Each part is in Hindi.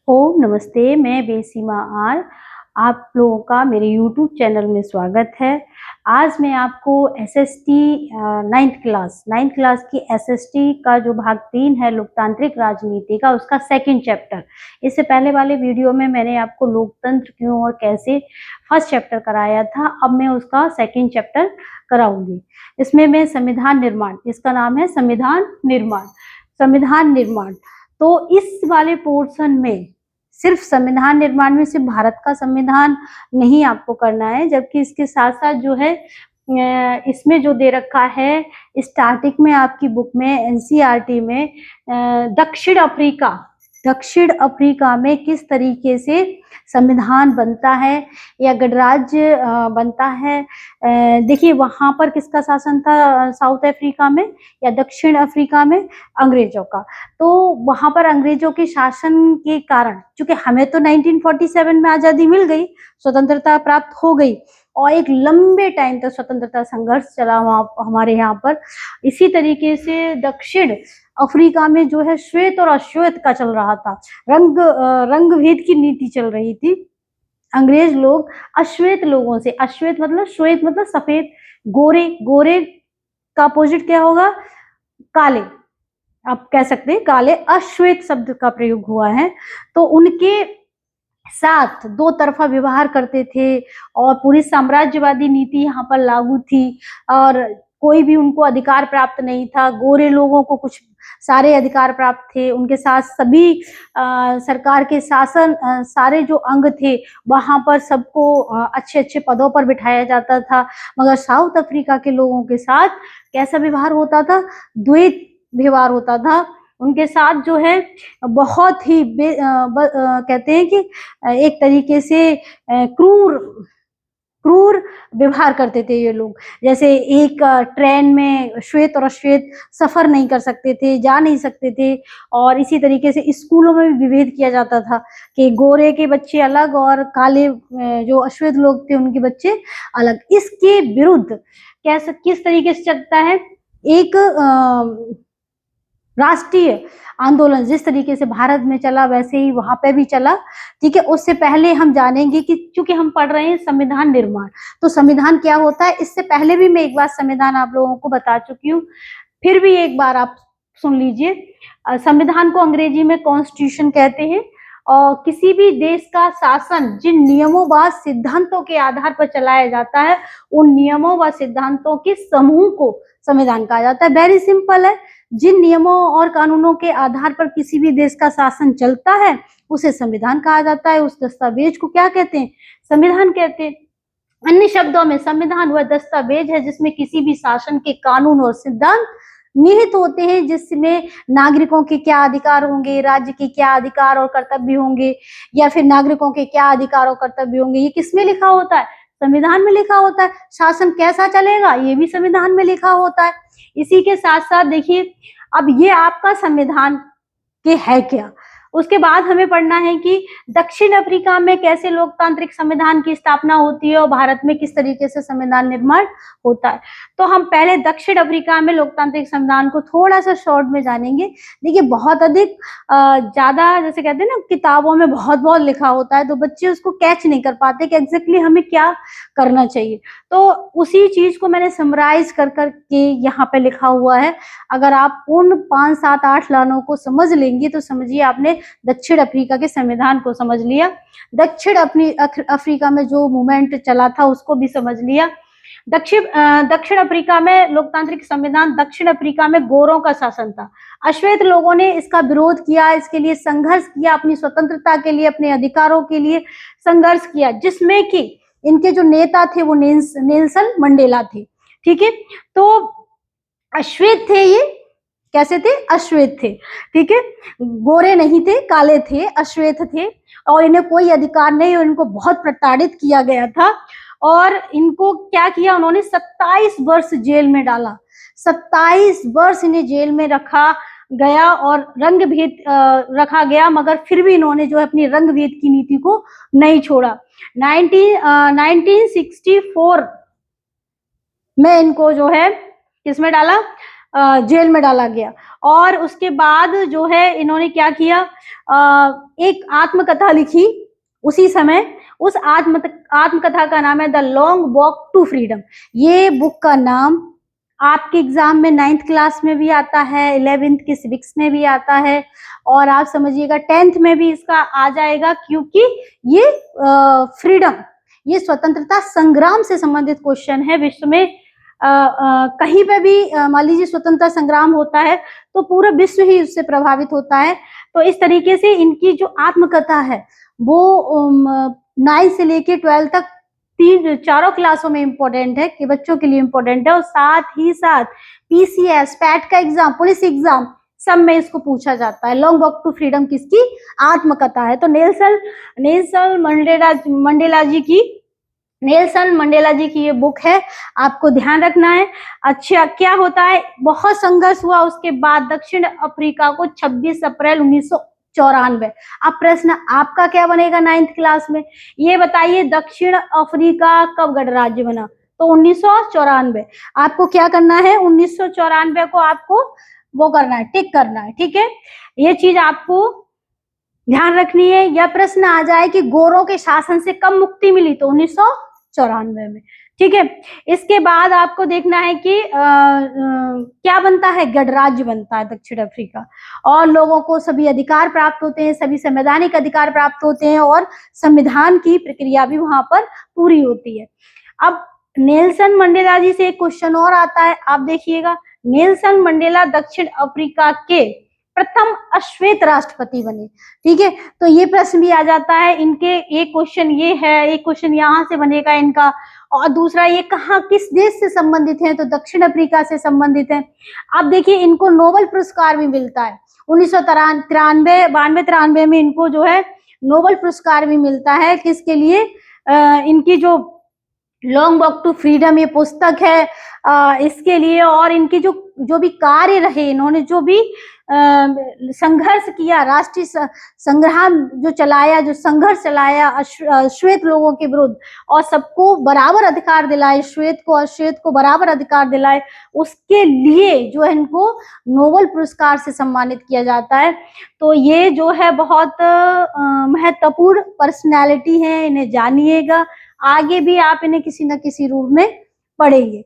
ओम नमस्ते। मैं बेसीमा आर आप लोगों का मेरे YouTube चैनल में स्वागत है। आज मैं आपको एसएसटी नाइन्थ क्लास की एसएसटी का जो भाग 3 है लोकतांत्रिक राजनीति का, उसका सेकंड चैप्टर। इससे पहले वाले वीडियो में मैंने आपको लोकतंत्र क्यों और कैसे फर्स्ट चैप्टर कराया था। अब मैं उसका सेकंड चैप्टर कराऊंगी। इसमें मैं संविधान निर्माण, इसका नाम है संविधान निर्माण। तो इस वाले पोर्शन में सिर्फ संविधान निर्माण में सिर्फ भारत का संविधान नहीं आपको करना है, जबकि इसके साथ साथ जो है इसमें जो दे रखा है स्टार्टिंग में आपकी बुक में एनसीईआरटी में दक्षिण अफ्रीका में किस तरीके से संविधान बनता है या गणराज्य बनता है। देखिए वहां पर किसका शासन था साउथ अफ्रीका में या दक्षिण अफ्रीका में? अंग्रेजों का। तो वहां पर अंग्रेजों के शासन के कारण, चूंकि हमें तो 1947 में आजादी मिल गई, स्वतंत्रता प्राप्त हो गई और एक लंबे टाइम तक स्वतंत्रता संघर्ष चला हमारे यहाँ पर। इसी तरीके से दक्षिण अफ्रीका में जो है श्वेत और अश्वेत का चल रहा था, रंग भेद की नीति चल रही थी। अंग्रेज लोग अश्वेत लोगों से, अश्वेत मतलब श्वेत मतलब सफेद, गोरे का अपोजिट क्या होगा? काले, आप कह सकते हैं काले, अश्वेत शब्द का प्रयोग हुआ है। तो उनके साथ दो तरफा व्यवहार करते थे और पूरी साम्राज्यवादी नीति यहाँ पर लागू थी और कोई भी उनको अधिकार प्राप्त नहीं था। गोरे लोगों को कुछ सारे अधिकार प्राप्त थे, उनके साथ सभी सरकार के शासन सारे जो अंग थे वहां पर सबको अच्छे अच्छे पदों पर बिठाया जाता था। मगर साउथ अफ्रीका के लोगों के साथ कैसा व्यवहार होता था? द्वैत व्यवहार होता था। उनके साथ जो है बहुत ही कहते हैं कि एक तरीके से क्रूर व्यवहार करते थे ये लोग। जैसे एक ट्रेन में श्वेत और अश्वेत सफर नहीं कर सकते थे, जा नहीं सकते थे। और इसी तरीके से स्कूलों में भी विभेद किया जाता था कि गोरे के बच्चे अलग और काले जो अश्वेत लोग थे उनके बच्चे अलग। इसके विरुद्ध किस तरीके से चलता है एक राष्ट्रीय आंदोलन, जिस तरीके से भारत में चला वैसे ही वहां पे भी चला। ठीक है, उससे पहले हम जानेंगे कि चूंकि हम पढ़ रहे हैं संविधान निर्माण, तो संविधान क्या होता है। इससे पहले भी मैं एक बार संविधान आप लोगों को बता चुकी हूँ, फिर भी एक बार आप सुन लीजिए। संविधान को अंग्रेजी में कॉन्स्टिट्यूशन कहते हैं और किसी भी देश का शासन जिन नियमों व सिद्धांतों के आधार पर चलाया जाता है, उन नियमों व सिद्धांतों के समूह को संविधान कहा जाता है। वेरी सिंपल है, जिन नियमों और कानूनों के आधार पर किसी भी देश का शासन चलता है उसे संविधान कहा जाता है। उस दस्तावेज को क्या कहते हैं? संविधान कहते हैं। अन्य शब्दों में संविधान वह दस्तावेज है जिसमें किसी भी शासन के कानून और सिद्धांत निहित होते हैं, जिसमें नागरिकों के क्या अधिकार होंगे, राज्य के क्या अधिकार और कर्तव्य होंगे, या फिर नागरिकों के क्या अधिकार और कर्तव्य होंगे। ये किसमें लिखा होता है? संविधान में लिखा होता है। शासन कैसा चलेगा ये भी संविधान में लिखा होता है। इसी के साथ साथ देखिए, अब ये आपका संविधान के है क्या, उसके बाद हमें पढ़ना है कि दक्षिण अफ्रीका में कैसे लोकतांत्रिक संविधान की स्थापना होती है और भारत में किस तरीके से संविधान निर्माण होता है। तो हम पहले दक्षिण अफ्रीका में लोकतांत्रिक संविधान को थोड़ा सा शॉर्ट में जानेंगे। देखिए बहुत अधिक ज्यादा, जैसे कहते हैं ना किताबों में बहुत बहुत लिखा होता है तो बच्चे उसको कैच नहीं कर पाते कि एग्जैक्टली हमें क्या करना चाहिए। तो उसी चीज को मैंने समराइज कर के यहाँ पे लिखा हुआ है। अगर आप उन 5, 7, 8 लाइनों को समझ लेंगे तो समझिए आपने दक्षिण अफ्रीका के संविधान को समझ लिया, दक्षिण अफ्रीका में जो मूवमेंट चला था उसको भी समझ लिया। दक्षिण अफ्रीका में लोकतांत्रिक संविधान, दक्षिण अफ्रीका में गोरों का शासन था। अश्वेत लोगों ने इसका विरोध किया, इसके लिए संघर्ष किया, अपनी स्वतंत्रता के लिए, अपने अधिकारों के लिए संघर्ष किया, जिसमें कि इनके जो नेता थे वो नेल्सन मंडेला थे। ठीक है, तो अश्वेत थे, ये कैसे थे? अश्वेत थे। ठीक है, गोरे नहीं थे, काले थे, अश्वेत थे और इन्हें कोई अधिकार नहीं और इनको बहुत प्रताड़ित किया गया था। और इनको क्या किया उन्होंने? 27 वर्ष जेल में डाला। 27 वर्ष इन्हें जेल में रखा गया और रंग भेद रखा गया, मगर फिर भी इन्होंने जो है अपनी रंग भेद की नीति को नहीं छोड़ा। 1964 में इनको जो है किसमें डाला? जेल में डाला गया। और उसके बाद जो है इन्होंने क्या किया, एक आत्मकथा लिखी उसी समय। उस आत्मकथा का नाम है the long walk to freedom. ये बुक का नाम आपके एग्जाम में 9th क्लास में भी आता है, 11th की सिविक्स में भी आता है, और आप समझिएगा 10th में भी इसका आ जाएगा, क्योंकि ये फ्रीडम, ये स्वतंत्रता संग्राम से संबंधित क्वेश्चन है। विश्व में कहीं पे भी मान लीजिए स्वतंत्रता संग्राम होता है तो पूरा विश्व ही उससे प्रभावित होता है। तो इस तरीके से इनकी जो आत्मकथा है वो 9 से लेके 12 तक चारों क्लासों में इम्पोर्टेंट है, कि बच्चों के लिए इम्पोर्टेंट है। और साथ ही साथ पीसीएस, पैट का एग्जाम, पुलिस एग्जाम, सब में इसको पूछा जाता है। लॉन्ग वॉक टू फ्रीडम किसकी आत्मकथा है? तो नेल्सन मंडेला जी की ये बुक है, आपको ध्यान रखना है। अच्छा, क्या होता है, बहुत संघर्ष हुआ उसके बाद दक्षिण अफ्रीका को 26 अप्रैल 1994। अब प्रश्न आपका क्या बनेगा 9th क्लास में, ये बताइए दक्षिण अफ्रीका कब गणराज्य बना? तो 1994। आपको क्या करना है, 1994 को आपको वो करना है, टिक करना है, ठीक है। ये चीज आपको ध्यान रखनी है। यह प्रश्न आ जाए कि गोरों के शासन से कब मुक्ति मिली, तो 1994 में, ठीक है। इसके बाद आपको देखना है कि क्या बनता है, गणराज्य बनता है दक्षिण अफ्रीका, और लोगों को सभी अधिकार प्राप्त होते हैं, सभी संवैधानिक अधिकार प्राप्त होते हैं, और संविधान की प्रक्रिया भी वहां पर पूरी होती है। अब नेल्सन मंडेला जी से एक क्वेश्चन और आता है, आप देखिएगा। नेल्सन मंडेला दक्षिण अफ्रीका के प्रथम अश्वेत राष्ट्रपति बने, ठीक है। तो ये प्रश्न भी आ जाता है इनके, एक क्वेश्चन ये है, एक क्वेश्चन यहाँ से बनेगा इनका, और दूसरा ये कहाँ किस देश से संबंधित है, तो दक्षिण अफ्रीका से संबंधित है। अब देखिए इनको नोबेल पुरस्कार भी मिलता है 1993 में इनको जो है नोबेल पुरस्कार भी मिलता है। किसके लिए? इनकी जो लॉन्ग वॉक टू फ्रीडम ये पुस्तक है इसके लिए, और इनके जो भी कार्य रहे, इन्होंने जो भी संघर्ष किया, राष्ट्रीय संग्राम जो चलाया, जो संघर्ष चलाया श्वेत लोगों के विरुद्ध, और सबको बराबर अधिकार दिलाए, श्वेत को अश्वेत को बराबर अधिकार दिलाए, उसके लिए जो है इनको नोबेल पुरस्कार से सम्मानित किया जाता है। तो ये जो है बहुत महत्वपूर्ण पर्सनैलिटी है, इन्हें जानिएगा, आगे भी आप इन्हें किसी न किसी रूप में पढ़ेंगे,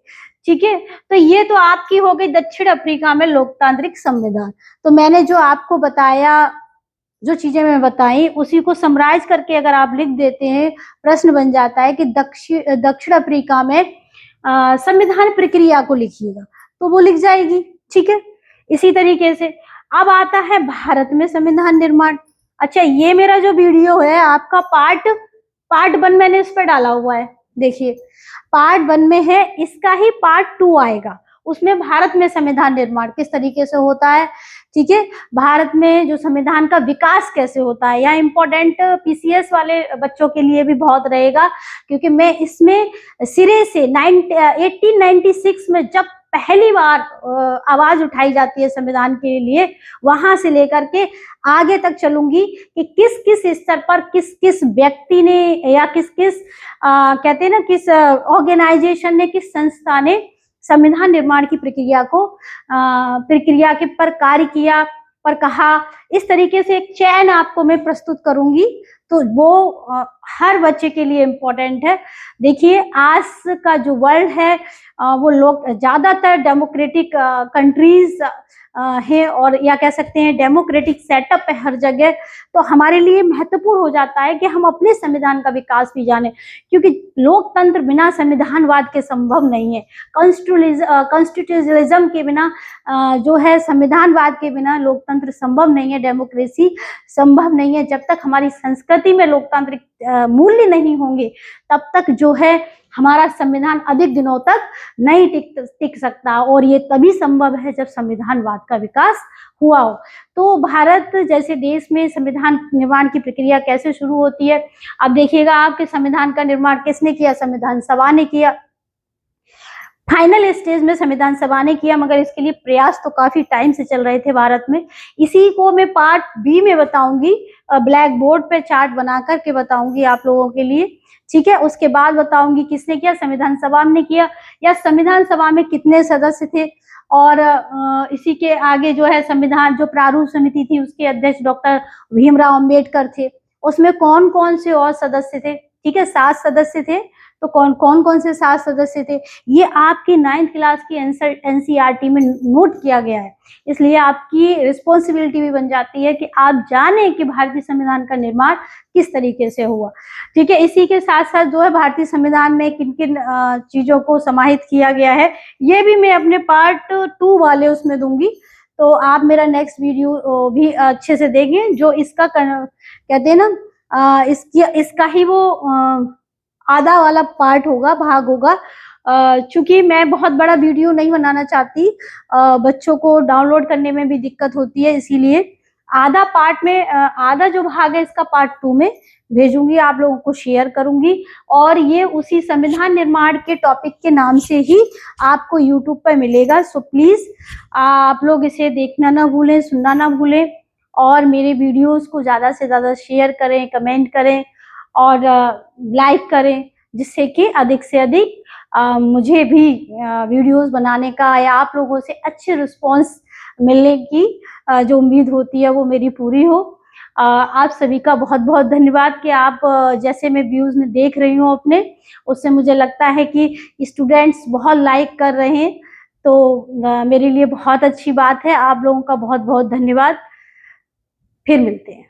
ठीक है। तो ये तो आपकी हो गई दक्षिण अफ्रीका में लोकतांत्रिक संविधान। तो मैंने जो आपको बताया, जो चीजें मैं बताई, उसी को समराइज करके अगर आप लिख देते हैं, प्रश्न बन जाता है कि दक्षिण अफ्रीका में संविधान प्रक्रिया को लिखिएगा, तो वो लिख जाएगी, ठीक है। इसी तरीके से अब आता है भारत में संविधान निर्माण। अच्छा, ये मेरा जो वीडियो है आपका पार्ट 1 मैंने इस पर डाला हुआ है, देखिए पार्ट 1 में है, इसका ही पार्ट 2 आएगा, उसमें भारत में संविधान निर्माण किस तरीके से होता है, ठीक है। भारत में जो संविधान का विकास कैसे होता है, यहाँ इंपॉर्टेंट पीसीएस वाले बच्चों के लिए भी बहुत रहेगा, क्योंकि मैं इसमें सिरे से 1896 में जब पहली बार आवाज उठाई जाती है संविधान के लिए, वहां से लेकर के आगे तक चलूंगी कि किस किस स्तर पर किस किस व्यक्ति ने, या किस किस कहते हैं ना, किस ऑर्गेनाइजेशन ने, किस संस्था ने संविधान निर्माण की प्रक्रिया के पर कार्य किया, पर कहा। इस तरीके से एक चैन आपको मैं प्रस्तुत करूंगी, तो वो हर बच्चे के लिए इम्पोर्टेंट है। देखिए आज का जो वर्ल्ड है वो लोग ज्यादातर डेमोक्रेटिक कंट्रीज है, और या कह सकते हैं डेमोक्रेटिक सेटअप है हर जगह। तो हमारे लिए महत्वपूर्ण हो जाता है कि हम अपने संविधान का विकास भी जाने, क्योंकि लोकतंत्र बिना संविधानवाद के संभव नहीं है। कॉन्स्टिट्यूशनलिज्म के बिना जो है, संविधानवाद के बिना लोकतंत्र संभव नहीं है, डेमोक्रेसी संभव नहीं है। जब तक हमारी संस्कृति में लोकतांत्रिक मूल्य नहीं होंगे, तब तक जो है हमारा संविधान अधिक दिनों तक नहीं टिक सकता, और ये तभी संभव है जब संविधानवाद का विकास हुआ हो। तो भारत जैसे देश में संविधान निर्माण की प्रक्रिया कैसे शुरू होती है, अब देखिएगा आपके संविधान का निर्माण किसने किया, संविधान सभा ने किया। फाइनल स्टेज में संविधान सभा ने किया, मगर इसके लिए प्रयास तो काफी टाइम से चल रहे थे भारत में। इसी को मैं पार्ट बी में बताऊंगी, ब्लैक बोर्ड पे चार्ट बना करके बताऊंगी आप लोगों के लिए, ठीक है। उसके बाद बताऊंगी किसने किया, संविधान सभा ने किया, या संविधान सभा में कितने सदस्य थे, और इसी के आगे जो है संविधान जो प्रारूप समिति थी उसके अध्यक्ष डॉक्टर भीमराव अंबेडकर थे। उसमें कौन कौन से और सदस्य थे, ठीक है, 7 सदस्य थे। तो कौन कौन कौन से 7 सदस्य थे ये आपकी 9th क्लास की एनसीईआरटी में नोट किया गया है। इसलिए आपकी रिस्पॉन्सिबिलिटी भी बन जाती है कि आप जाने कि भारतीय संविधान का निर्माण किस तरीके से हुआ, ठीक है। इसी के साथ साथ जो है भारतीय संविधान में किन किन चीजों को समाहित किया गया है ये भी मैं अपने पार्ट 2 वाले उसमें दूंगी। तो आप मेरा नेक्स्ट वीडियो भी अच्छे से देखें। जो इसका कहते हैं ना इसका ही वो आधा वाला पार्ट होगा, भाग होगा। चूंकि मैं बहुत बड़ा वीडियो नहीं बनाना चाहती, बच्चों को डाउनलोड करने में भी दिक्कत होती है, इसीलिए आधा पार्ट में आधा जो भाग है इसका पार्ट 2 में भेजूंगी, आप लोगों को शेयर करूंगी। और ये उसी संविधान निर्माण के टॉपिक के नाम से ही आपको यूट्यूब पर मिलेगा। सो प्लीज आप लोग इसे देखना ना भूलें, सुनना ना भूलें, और मेरे वीडियोस को ज्यादा से ज्यादा शेयर करें, कमेंट करें और लाइक करें, जिससे कि अधिक से अधिक मुझे भी वीडियोस बनाने का या आप लोगों से अच्छे रिस्पांस मिलने की जो उम्मीद होती है वो मेरी पूरी हो। आप सभी का बहुत बहुत धन्यवाद कि आप जैसे मैं व्यूज में देख रही हूँ अपने, उससे मुझे लगता है कि स्टूडेंट्स बहुत लाइक कर रहे हैं, तो मेरे लिए बहुत अच्छी बात है। आप लोगों का बहुत बहुत धन्यवाद। फिर मिलते हैं।